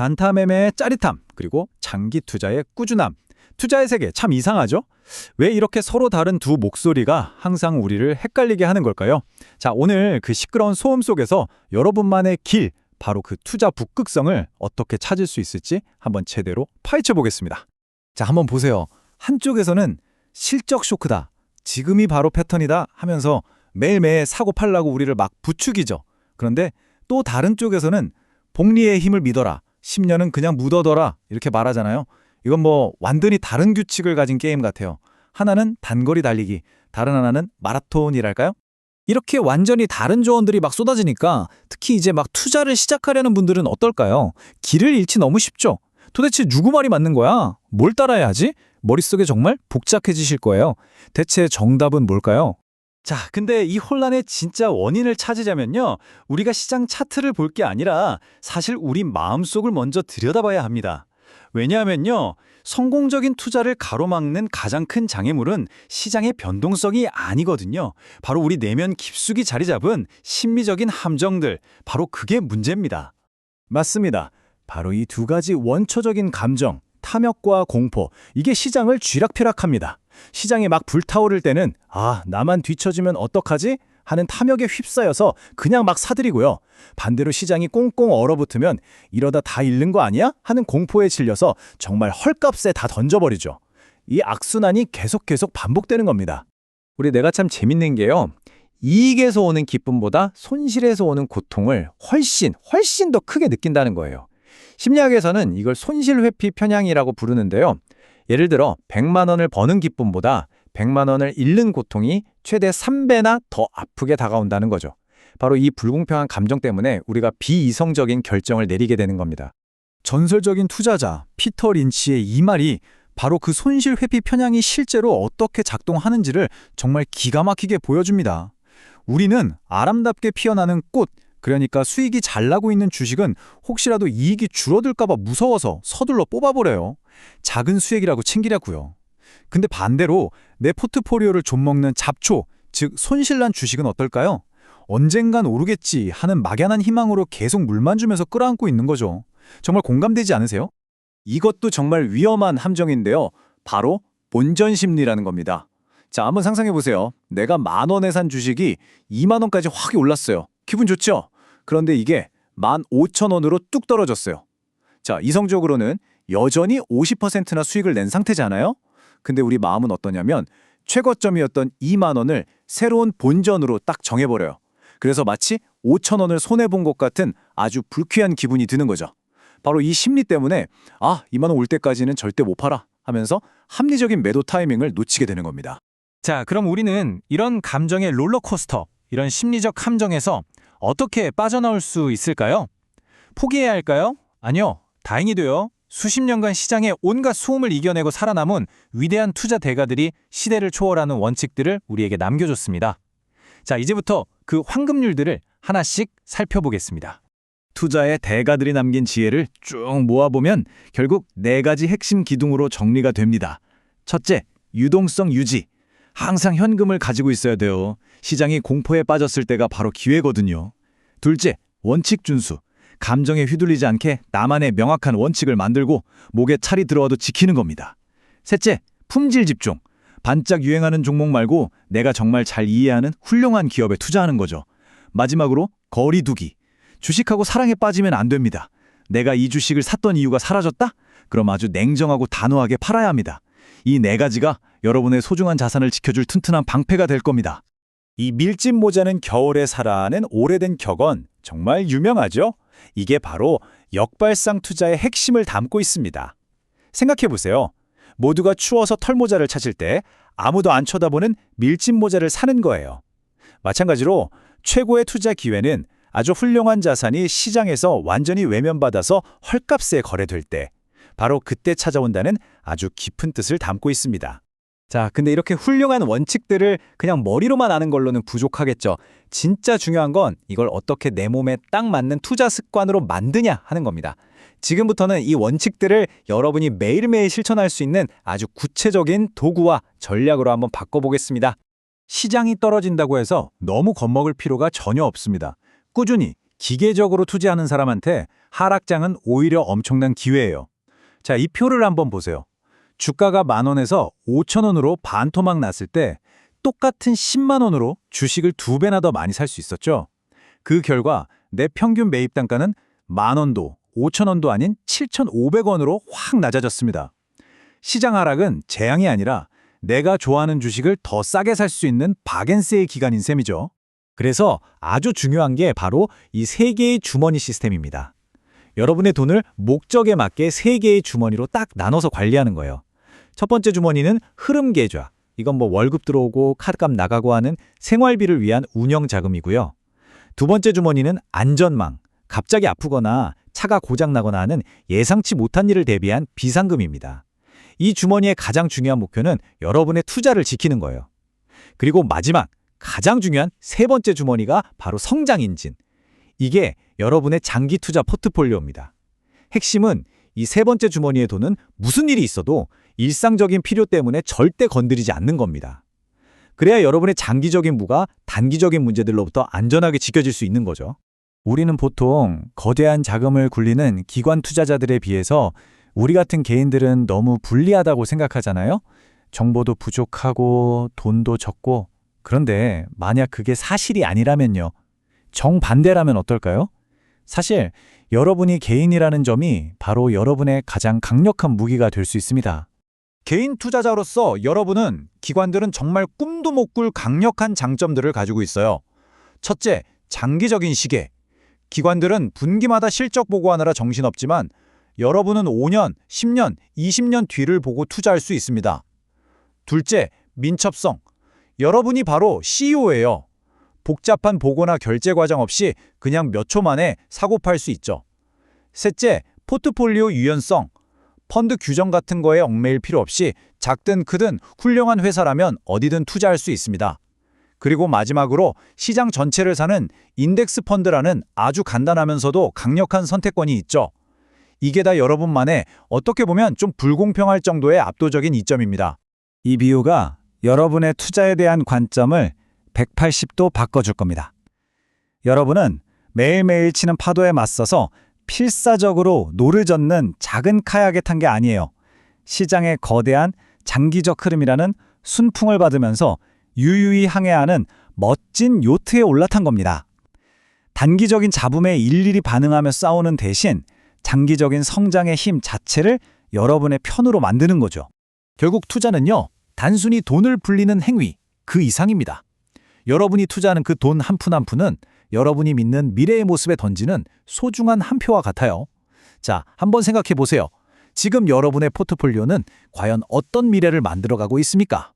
단타 매매의 짜릿함, 그리고 장기 투자의 꾸준함. 투자의 세계 참 이상하죠? 왜 이렇게 서로 다른 두 목소리가 항상 우리를 헷갈리게 하는 걸까요? 자, 오늘 그 시끄러운 소음 속에서 여러분만의 길, 바로 그 투자 북극성을 어떻게 찾을 수 있을지 한번 제대로 파헤쳐 보겠습니다. 자, 한번 보세요. 한쪽에서는 실적 쇼크다, 지금이 바로 패턴이다 하면서 매일매일 사고 팔라고 우리를 막 부추기죠. 그런데 또 다른 쪽에서는 복리의 힘을 믿어라, 10년은 그냥 묻어둬라 이렇게 말하잖아요. 이건 뭐 완전히 다른 규칙을 가진 게임 같아요. 하나는 단거리 달리기, 다른 하나는 마라톤이랄까요? 이렇게 완전히 다른 조언들이 막 쏟아지니까 특히 이제 막 투자를 시작하려는 분들은 어떨까요? 길을 잃지 너무 쉽죠? 도대체 누구 말이 맞는 거야? 뭘 따라야 하지? 머릿속에 정말 복잡해지실 거예요. 대체 정답은 뭘까요? 자, 근데 이 혼란의 진짜 원인을 찾으려면요, 우리가 시장 차트를 볼 게 아니라 사실 우리 마음속을 먼저 들여다봐야 합니다. 왜냐하면요, 성공적인 투자를 가로막는 가장 큰 장애물은 시장의 변동성이 아니거든요. 바로 우리 내면 깊숙이 자리 잡은 심리적인 함정들, 바로 그게 문제입니다. 맞습니다. 바로 이 두 가지 원초적인 감정, 탐욕과 공포, 이게 시장을 쥐락펴락합니다. 시장이 막 불타오를 때는 나만 뒤처지면 어떡하지? 하는 탐욕에 휩싸여서 그냥 막 사들이고요. 반대로 시장이 꽁꽁 얼어붙으면 이러다 다 잃는 거 아니야? 하는 공포에 질려서 정말 헐값에 다 던져버리죠. 이 악순환이 계속 반복되는 겁니다. 우리 내가 참 재밌는 게요, 이익에서 오는 기쁨보다 손실에서 오는 고통을 훨씬 더 크게 느낀다는 거예요. 심리학에서는 이걸 손실회피 편향이라고 부르는데요. 예를 들어 100만 원을 버는 기쁨보다 100만 원을 잃는 고통이 최대 3배나 더 아프게 다가온다는 거죠. 바로 이 불공평한 감정 때문에 우리가 비이성적인 결정을 내리게 되는 겁니다. 전설적인 투자자 피터 린치의 이 말이 바로 그 손실 회피 편향이 실제로 어떻게 작동하는지를 정말 기가 막히게 보여줍니다. 우리는 아름답게 피어나는 꽃, 그러니까 수익이 잘 나고 있는 주식은 혹시라도 이익이 줄어들까 봐 무서워서 서둘러 뽑아버려요. 작은 수익이라고 챙기려고요. 근데 반대로 내 포트포리오를 좀먹는 잡초, 즉 손실난 주식은 어떨까요? 언젠간 오르겠지 하는 막연한 희망으로 계속 물만 주면서 끌어안고 있는 거죠. 정말 공감되지 않으세요? 이것도 정말 위험한 함정인데요. 바로 본전 심리라는 겁니다. 자, 한번 상상해 보세요. 내가 10,000원에 산 주식이 2만 원까지 확 올랐어요. 기분 좋죠? 그런데 이게 15,000원으로 뚝 떨어졌어요. 자, 이성적으로는 여전히 50%나 수익을 낸 상태잖아요? 근데 우리 마음은 어떠냐면 최고점이었던 2만 원을 새로운 본전으로 딱 정해버려요. 그래서 마치 5,000원을 손해본 것 같은 아주 불쾌한 기분이 드는 거죠. 바로 이 심리 때문에 2만 원 올 때까지는 절대 못 팔아 하면서 합리적인 매도 타이밍을 놓치게 되는 겁니다. 자, 그럼 우리는 이런 감정의 롤러코스터, 이런 심리적 함정에서 어떻게 빠져나올 수 있을까요? 포기해야 할까요? 아니요, 다행히도요. 수십 년간 시장의 온갖 소음을 이겨내고 살아남은 위대한 투자 대가들이 시대를 초월하는 원칙들을 우리에게 남겨줬습니다. 자, 이제부터 그 황금률들을 하나씩 살펴보겠습니다. 투자의 대가들이 남긴 지혜를 쭉 모아보면 결국 4가지 핵심 기둥으로 정리가 됩니다. 첫째, 유동성 유지. 항상 현금을 가지고 있어야 돼요. 시장이 공포에 빠졌을 때가 바로 기회거든요. 둘째, 원칙 준수. 감정에 휘둘리지 않게 나만의 명확한 원칙을 만들고 목에 찰이 들어와도 지키는 겁니다. 셋째, 품질 집중. 반짝 유행하는 종목 말고 내가 정말 잘 이해하는 훌륭한 기업에 투자하는 거죠. 마지막으로 거리 두기. 주식하고 사랑에 빠지면 안 됩니다. 내가 이 주식을 샀던 이유가 사라졌다? 그럼 아주 냉정하고 단호하게 팔아야 합니다. 이 4가지가 여러분의 소중한 자산을 지켜줄 튼튼한 방패가 될 겁니다. 이 밀짚 모자는 겨울에 사라는 오래된 격언, 정말 유명하죠? 이게 바로 역발상 투자의 핵심을 담고 있습니다. 생각해보세요. 모두가 추워서 털모자를 찾을 때 아무도 안 쳐다보는 밀짚 모자를 사는 거예요. 마찬가지로 최고의 투자 기회는 아주 훌륭한 자산이 시장에서 완전히 외면받아서 헐값에 거래될 때, 바로 그때 찾아온다는 아주 깊은 뜻을 담고 있습니다. 자, 근데 이렇게 훌륭한 원칙들을 그냥 머리로만 아는 걸로는 부족하겠죠. 진짜 중요한 건 이걸 어떻게 내 몸에 딱 맞는 투자 습관으로 만드냐 하는 겁니다. 지금부터는 이 원칙들을 여러분이 매일매일 실천할 수 있는 아주 구체적인 도구와 전략으로 한번 바꿔보겠습니다. 시장이 떨어진다고 해서 너무 겁먹을 필요가 전혀 없습니다. 꾸준히 기계적으로 투자하는 사람한테 하락장은 오히려 엄청난 기회예요. 자, 이 표를 한번 보세요. 주가가 10,000원에서 5,000원으로 반토막 났을 때 똑같은 10만 원으로 주식을 2배나 더 많이 살 수 있었죠. 그 결과 내 평균 매입 단가는 10,000원도 5,000원도 아닌 7,500원으로 확 낮아졌습니다. 시장 하락은 재앙이 아니라 내가 좋아하는 주식을 더 싸게 살 수 있는 박앤세의 기간인 셈이죠. 그래서 아주 중요한 게 바로 이 3개의 주머니 시스템입니다. 여러분의 돈을 목적에 맞게 3개의 주머니로 딱 나눠서 관리하는 거예요. 첫 번째 주머니는 흐름 계좌. 이건 월급 들어오고 카드값 나가고 하는 생활비를 위한 운영 자금이고요. 두 번째 주머니는 안전망. 갑자기 아프거나 차가 고장나거나 하는 예상치 못한 일을 대비한 비상금입니다. 이 주머니의 가장 중요한 목표는 여러분의 투자를 지키는 거예요. 그리고 마지막, 가장 중요한 세 번째 주머니가 바로 성장 인진. 이게 여러분의 장기 투자 포트폴리오입니다. 핵심은 이 세 번째 주머니의 돈은 무슨 일이 있어도 일상적인 필요 때문에 절대 건드리지 않는 겁니다. 그래야 여러분의 장기적인 부가 단기적인 문제들로부터 안전하게 지켜질 수 있는 거죠. 우리는 보통 거대한 자금을 굴리는 기관 투자자들에 비해서 우리 같은 개인들은 너무 불리하다고 생각하잖아요. 정보도 부족하고 돈도 적고. 그런데 만약 그게 사실이 아니라면요. 정반대라면 어떨까요? 사실 여러분이 개인이라는 점이 바로 여러분의 가장 강력한 무기가 될 수 있습니다. 개인 투자자로서 여러분은 기관들은 정말 꿈도 못 꿀 강력한 장점들을 가지고 있어요. 첫째, 장기적인 시계. 기관들은 분기마다 실적 보고하느라 정신없지만 여러분은 5년, 10년, 20년 뒤를 보고 투자할 수 있습니다. 둘째, 민첩성. 여러분이 바로 CEO예요. 복잡한 보고나 결제 과정 없이 그냥 몇 초 만에 사고 팔 수 있죠. 셋째, 포트폴리오 유연성. 펀드 규정 같은 거에 얽매일 필요 없이 작든 크든 훌륭한 회사라면 어디든 투자할 수 있습니다. 그리고 마지막으로 시장 전체를 사는 인덱스 펀드라는 아주 간단하면서도 강력한 선택권이 있죠. 이게 다 여러분만의 어떻게 보면 좀 불공평할 정도의 압도적인 이점입니다. 이 비유가 여러분의 투자에 대한 관점을 180도 바꿔줄 겁니다. 여러분은 매일매일 치는 파도에 맞서서 필사적으로 노를 젓는 작은 카약에 탄 게 아니에요. 시장의 거대한 장기적 흐름이라는 순풍을 받으면서 유유히 항해하는 멋진 요트에 올라탄 겁니다. 단기적인 잡음에 일일이 반응하며 싸우는 대신 장기적인 성장의 힘 자체를 여러분의 편으로 만드는 거죠. 결국 투자는요, 단순히 돈을 불리는 행위, 그 이상입니다. 여러분이 투자하는 그 돈 한 푼 한 푼은 여러분이 믿는 미래의 모습에 던지는 소중한 한 표와 같아요. 자, 한번 생각해 보세요. 지금 여러분의 포트폴리오는 과연 어떤 미래를 만들어가고 있습니까?